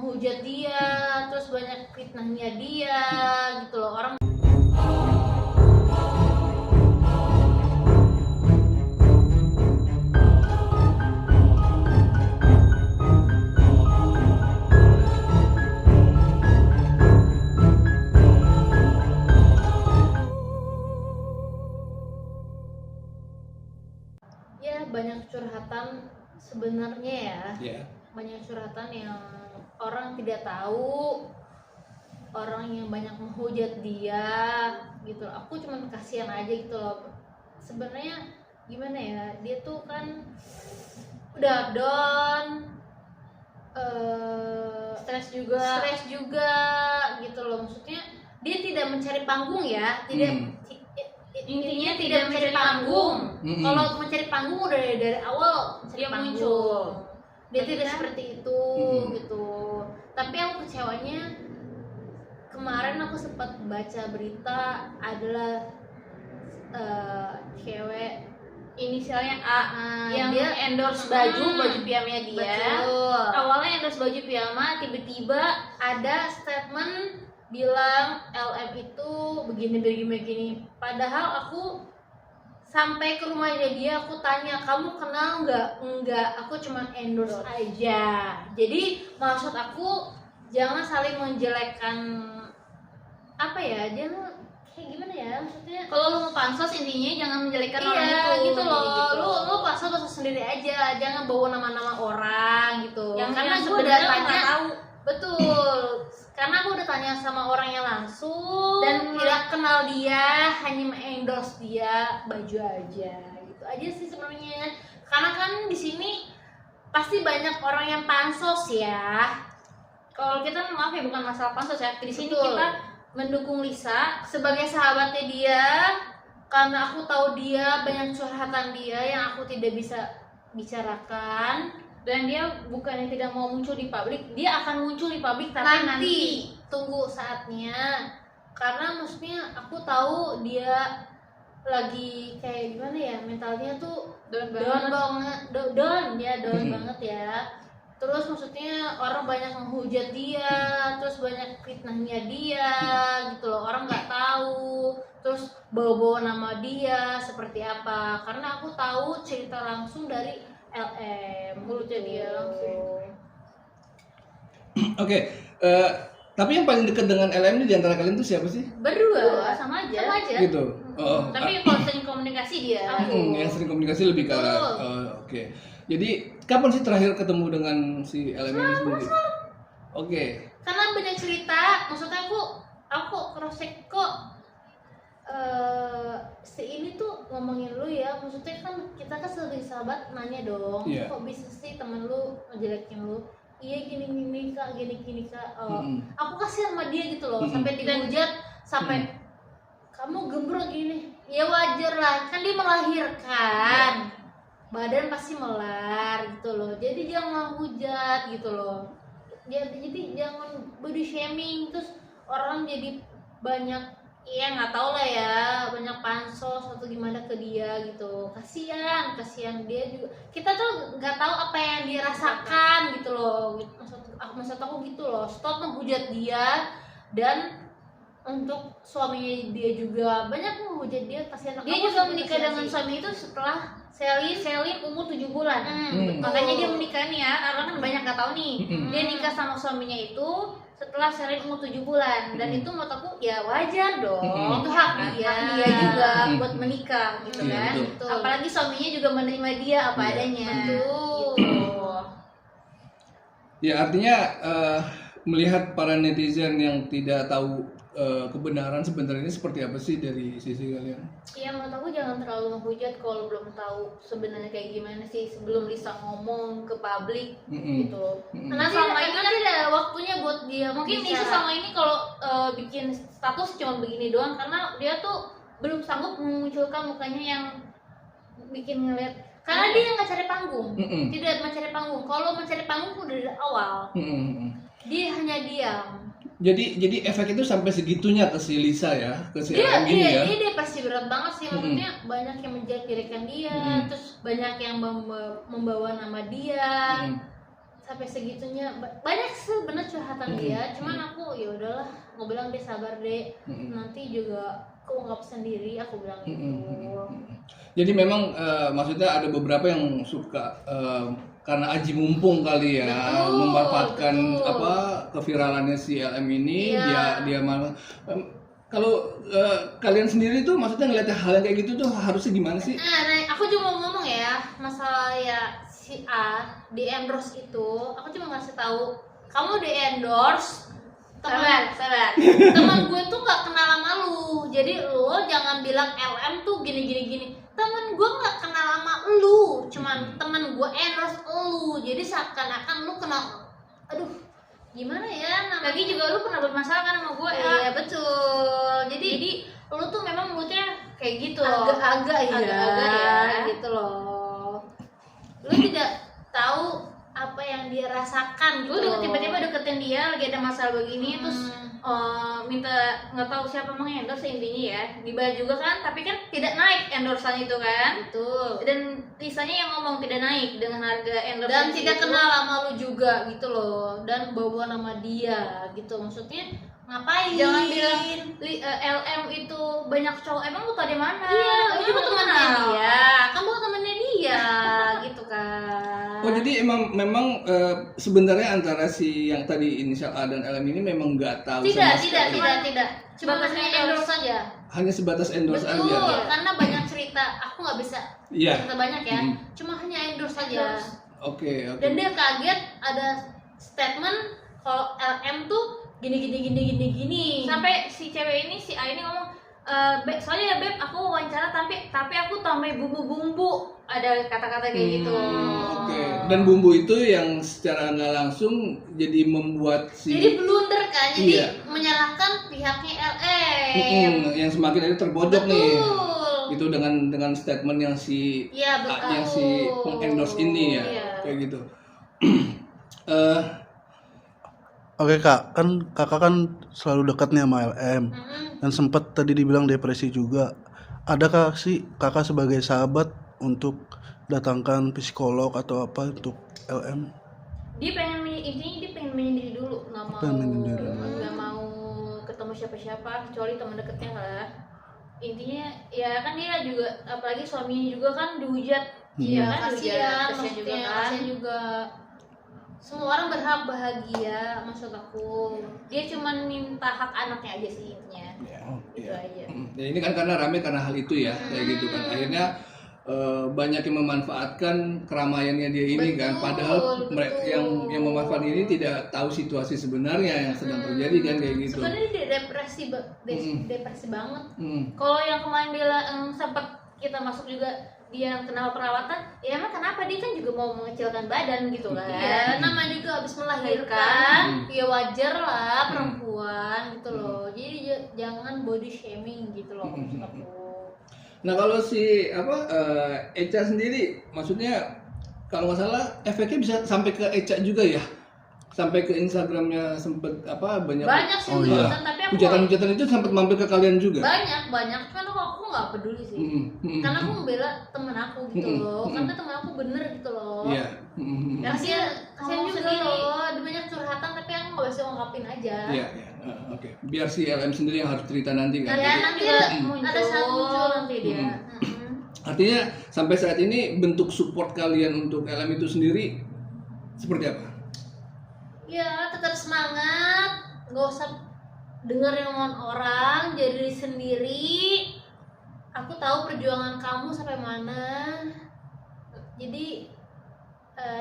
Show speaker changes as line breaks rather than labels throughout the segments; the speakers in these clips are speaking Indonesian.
menghujat dia, terus banyak fitnahnya dia gitu loh. Orang ya banyak curhatan sebenarnya ya.
Yeah.
Banyak curhatan yang orang tidak tahu, orang yang banyak menghujat dia gitu loh. Aku cuman kasihan aja gitu loh. Sebenarnya gimana ya, dia tuh kan udah down, stres juga gitu loh. Maksudnya dia tidak mencari panggung ya, intinya tidak mencari panggung. Kalau mencari panggung udah dari awal dia muncul. Dia tidak seperti itu gitu. Tapi aku kecewanya kemarin aku sempat baca berita adalah cewek inisialnya A yang dia endorse baju piyamanya dia. Betul. Awalnya endorse baju piyama, tiba-tiba ada statement bilang LM itu begini. Padahal aku sampai ke rumahnya dia, aku tanya, kamu kenal enggak, aku cuma endorse aja. Jadi maksud aku jangan saling menjelekkan, apa ya, jangan kayak gimana ya, maksudnya kalau lu mau pansos intinya jangan menjelekkan orang itu gitu loh. Lu pansos sendiri aja, jangan bawa nama-nama orang gitu. Karena sebenarnya nggak tahu. Betul. Karena aku udah tanya sama orangnya langsung dan tidak kenal dia, hanya endorse dia baju aja. Gitu aja sih sebenarnya. Karena kan di sini pasti banyak orang yang pansos ya. Kalau kita maaf ya, bukan masalah pansos ya. Di sini kita mendukung Lisa sebagai sahabatnya dia, karena aku tahu dia banyak curhatan dia yang aku tidak bisa bicarakan. Dan dia bukan yang tidak mau muncul di publik, dia akan muncul di publik, tapi nanti tunggu saatnya. Karena maksudnya aku tahu dia lagi kayak gimana ya, mentalnya tuh down banget ya. Terus maksudnya orang banyak menghujat dia, terus banyak fitnahnya dia gitu loh. Orang nggak tahu, terus bawa-bawa nama dia seperti apa. Karena aku tahu cerita langsung dari LM, mulutnya dia langsung.
Oke, tapi yang paling dekat dengan LM ini di antara kalian tuh siapa sih?
Berdua, sama aja.
Gitu.
Tapi kalau sering komunikasi dia.
Yang sering komunikasi lebih ke arah. Oke. Jadi kapan sih terakhir ketemu dengan si LM ini sendiri? Oke.
Karena banyak cerita, maksudnya aku cross-check kok. Si ini tuh ngomongin lu ya, maksudnya kan kita kan sebagai sahabat nanya dong, kok bisa sih temen lu ngejelekin lu? Iya gini kak. Aku kasihan sama dia gitu loh, sampai dihujat, sampai kamu gembrot gini. Ya wajar lah, kan dia melahirkan, badan pasti melar gitu loh. Jadi jangan hujat gitu loh. Jadi jangan body shaming, terus orang jadi banyak. Iya nggak tahu lah ya, banyak pansos atau gimana ke dia gitu. Kasihan dia juga. Kita tuh nggak tahu apa yang dia rasakan gitu loh. Maksud aku gitu loh. Stop menghujat dia, dan untuk suaminya dia juga banyak menghujat dia. Kasihan. Dia juga menikah dengan suami itu setelah Selin umur 7 bulan. Makanya dia menikah nih ya, karena kan banyak nggak tahu nih. Dia nikah sama suaminya itu setelah Selin umur 7 bulan, dan itu menurut aku ya wajar dong. Itu hak dia juga buat menikah gitu kan. Apalagi suaminya juga menerima dia apa adanya. Gitu.
Ya artinya melihat para netizen yang tidak tahu kebenaran sebenarnya seperti apa sih dari sisi kalian?
Iya, menurut aku jangan terlalu menghujat kalau belum tahu sebenarnya kayak gimana sih sebelum Lisa ngomong ke publik gitu. Karena selama ini kan ada waktunya buat dia. Mungkin Lisa selama ini kalau bikin status cuma begini doang, karena dia tuh belum sanggup memunculkan mukanya yang bikin ngeliat. Karena dia nggak cari panggung, tidak mencari panggung. Kalau mencari panggung udah dari awal, dia hanya diam.
Jadi efek itu sampai segitunya ke si Lisa ya, ke si LM ini ya.
Dia pasti berat banget sih, maksudnya banyak yang menjelek-jelekan dia, terus banyak yang membawa nama dia, sampai segitunya. Banyak sebenarnya curhatan dia, cuman aku ya udahlah, aku bilang dia sabar deh, nanti juga keungkap sendiri, aku bilang gitu.
Jadi memang maksudnya ada beberapa yang suka karena aji mumpung kali ya, memanfaatkan apa keviralannya si LM ini, dia malah kalau kalian sendiri tuh maksudnya ngeliat hal yang kayak gitu tuh harusnya gimana sih?
Nah, aku cuma mau ngomong ya masalah ya si A di endorse itu, aku cuma ngasih tahu kamu di endorse sabar. Teman gue tuh gak kenal sama lu, jadi lo jangan bilang LM tuh gini. Temen gue gak kenal sama lu, cuman temen gue endorse lu, jadi seakan-akan lu kenal. Aduh, gimana ya? Lagi juga lu pernah bermasalah kan sama gue? Iya betul. Jadi lu tuh memang mulutnya kayak gitu loh. Agak-agak ya, gitu loh. Lu tidak tahu apa yang dia rasakan gitu. Lu tiba-tiba deketin dia lagi ada masalah begini, terus minta nggak tahu siapa mengendorse intinya ya, dibayar juga kan, tapi kan tidak naik endorsean itu kan. Betul. Dan Lisanya yang ngomong tidak naik dengan harga endorse dan tidak kenal sama lu juga gitu loh, dan bawa nama dia gitu. Maksudnya ngapain? Jangan bilang LM itu banyak cowok, emang lu tau di mana? Iya, lu juga temannya dia, kan bukan temannya dia gitu kan.
Oh jadi memang sebenarnya antara si yang tadi inisial A dan LM ini memang nggak tahu
tidak. Cuma
hanya
endorse saja.
Hanya sebatas endorse aja.
Betul, karena banyak cerita, aku nggak bisa cerita banyak ya. Cuma hanya endorse saja.
Oke.
Dan dia kaget ada statement kalau LM tuh gini. Sampai si cewek ini, si A ini ngomong, soalnya ya Beb, aku wawancara tapi aku tambah bumbu-bumbu, ada kata-kata kayak gitu.
Oke. Dan bumbu itu yang secara nggak langsung jadi membuat
jadi blunder kan, jadi menyalahkan pihaknya LM.
Yang semakin ada terbojok nih. Itu dengan statement yang si yang si endorse ini ya, kayak gitu.
Oke Kak, kakak kan selalu dekat nih sama LM, dan sempat tadi dibilang depresi juga. Adakah sih kakak sebagai sahabat untuk datangkan psikolog atau apa untuk LM?
Dia pengen menyendiri dulu, nggak mau ketemu siapa-siapa kecuali teman dekatnya lah. Intinya ya kan dia juga, apalagi suaminya juga kan dihujat. Iya kan, kasihan juga. Semua orang berhak bahagia, maksud aku. Dia cuma minta hak anaknya aja sih intinya. Itu aja.
Ya, ini kan karena rame karena hal itu ya, kayak gitu kan. Akhirnya banyak yang memanfaatkan keramaiannya dia ini. Betul, kan. Padahal yang memanfaatkan ini tidak tahu situasi sebenarnya yang sedang terjadi kan, kayak gitu.
Sebenarnya dia depresi banget. Kalau yang kemarin bilang sempat kita masuk juga, dia kenal perawatan, ya emang kenapa, dia kan juga mau mengecilkan badan gitu kan. Ya, nama juga habis melahirkan, ya wajar lah perempuan gitu loh. Jadi jangan body shaming gitu loh maksud aku.
Nah kalau si Eca sendiri, maksudnya kalau nggak salah efeknya bisa sampai ke Eca juga ya? Sampai ke Instagramnya sempet banyak
sih hujatan, tapi aku
hujatan itu sempat mampir ke kalian juga.
Banyak kan aku nggak peduli sih, karena aku membela temen aku gitu loh, karena temen aku bener gitu loh. Kasian juga loh, ada banyak curhatan tapi aku nggak bisa ungkapin aja.
Oke. Biar si LM sendiri yang harus cerita nanti kan.
Nanti ada saat muncul nanti dia.
Artinya sampai saat ini bentuk support kalian untuk LM itu sendiri seperti apa?
Ya tetap semangat, nggak usah dengerin omongan orang, jadi diri sendiri. Aku tahu perjuangan kamu sampai mana. Jadi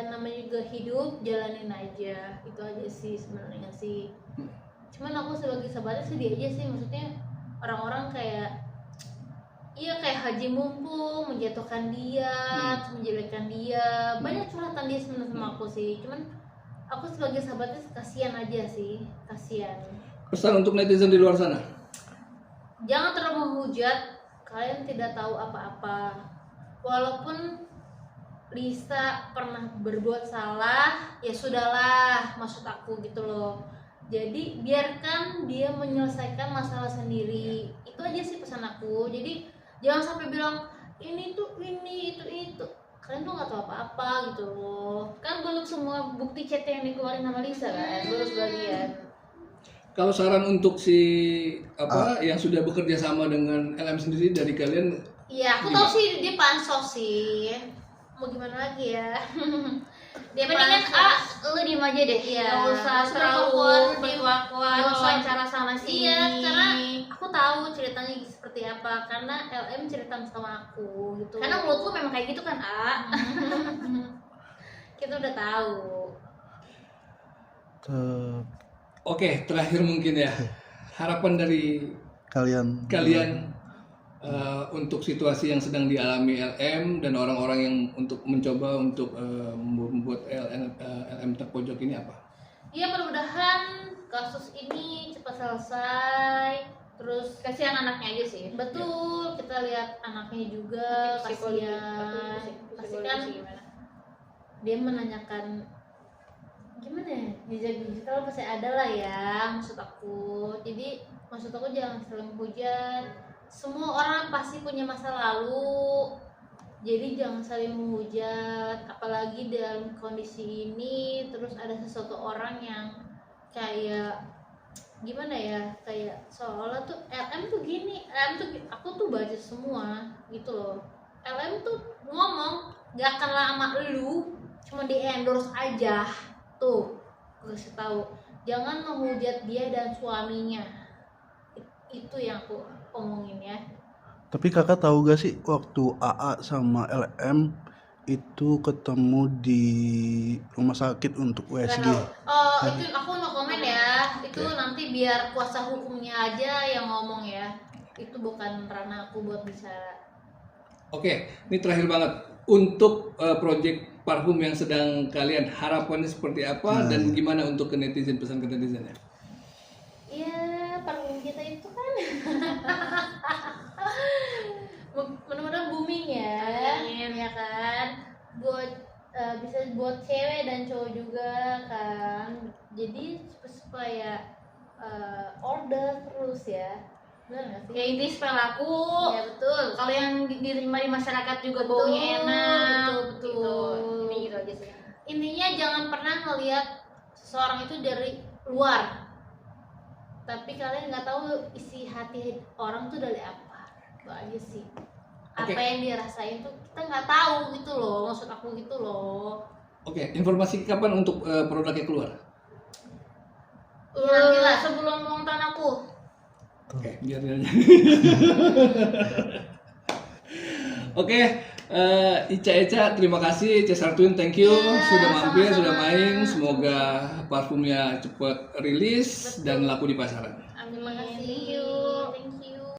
namanya juga hidup, jalanin aja. Itu aja sih sebenarnya sih. Cuman aku sebagai sahabatnya sedih aja sih, maksudnya orang-orang kayak haji mumpung, menjatuhkan dia, menjelekkan dia. Banyak curhatan dia sebenarnya sama aku sih. Cuman aku sebagai sahabatnya kasihan aja sih, kasihan.
Pesan untuk netizen di luar sana?
Jangan terlalu menghujat, kalian tidak tahu apa-apa. Walaupun Lisa pernah berbuat salah, ya sudahlah, maksud aku gitu loh. Jadi biarkan dia menyelesaikan masalah sendiri. Itu aja sih pesan aku. Jadi jangan sampai bilang ini tuh ini itu. kalian tuh nggak tahu apa-apa gitu loh. Kan belum semua bukti chat yang dikeluarin sama Lisa kan, baru sebagian.
Kalau saran untuk si yang sudah bekerja sama dengan LM sendiri dari kalian?
Iya, aku tahu sih dia pansos sih. Mau gimana lagi ya? Dia mendingan lu diem aja deh. Iya. Gak usah terlalu berkuat-kuat wawancara sama si ini. Karena aku tahu ceritanya seperti apa. Karena LM cerita sama aku gitu. Karena mulut lu memang kayak gitu kan, kita udah tahu.
Oke, terakhir mungkin ya, harapan dari
kalian
untuk situasi yang sedang dialami LM dan orang-orang yang untuk mencoba untuk membuat LM terpojok ini apa?
Ya mudah-mudahan kasus ini cepat selesai. Terus kasihan anaknya aja sih. Betul, kita lihat anaknya juga kasihan. Pasti kan dia menanyakan gimana ya, jejak digital pasti ada lah ya, maksud aku. Jadi maksud aku jangan saling menghujat. Semua orang pasti punya masa lalu, jadi jangan saling menghujat. Apalagi dalam kondisi ini terus ada sesuatu orang yang kayak gimana ya, kayak seolah tuh LM tuh gini, LM tuh aku tuh baca semua gitu loh. LM tuh ngomong gak akan lama lu, cuma di endorse aja. Tuh, gue kasih tahu, jangan menghujat dia dan suaminya. Itu yang aku omongin ya.
Tapi kakak tahu gak sih waktu AA sama LM itu ketemu di rumah sakit untuk USG?
Itu aku no komen ya. Itu nanti biar kuasa hukumnya aja yang ngomong ya. Itu bukan ranah aku buat bicara.
Oke, ini terakhir banget. Untuk project parfum yang sedang kalian, harapannya seperti apa dan gimana untuk ke netizen, pesan ke netizen ya?
Iya, parfum kita itu kan mudah-mudahan booming ya. Ya kan? Bisa buat cewek dan cowok juga kan. Jadi supaya order terus ya. Benar nggak sih? Ya intinya supaya laku. Ya betul. Kalau yang diterima di masyarakat juga baunya enak. Betul. Ini gitu aja sih. Intinya jangan pernah ngelihat seseorang itu dari luar. Tapi kalian nggak tahu isi hati orang tuh dari apa. Itu aja sih. Apa yang dia rasain tuh kita nggak tahu gitu loh. Maksud aku gitu loh.
Oke, informasi kapan untuk produknya keluar?
Nantilah sebelum ulang tahun aku.
Oke, biar aja. Oke, Ica, terima kasih. Cesar Twin, thank you sudah mampir, sudah main. Semoga parfumnya cepat rilis dan laku di pasaran.
Amin. Terima kasih.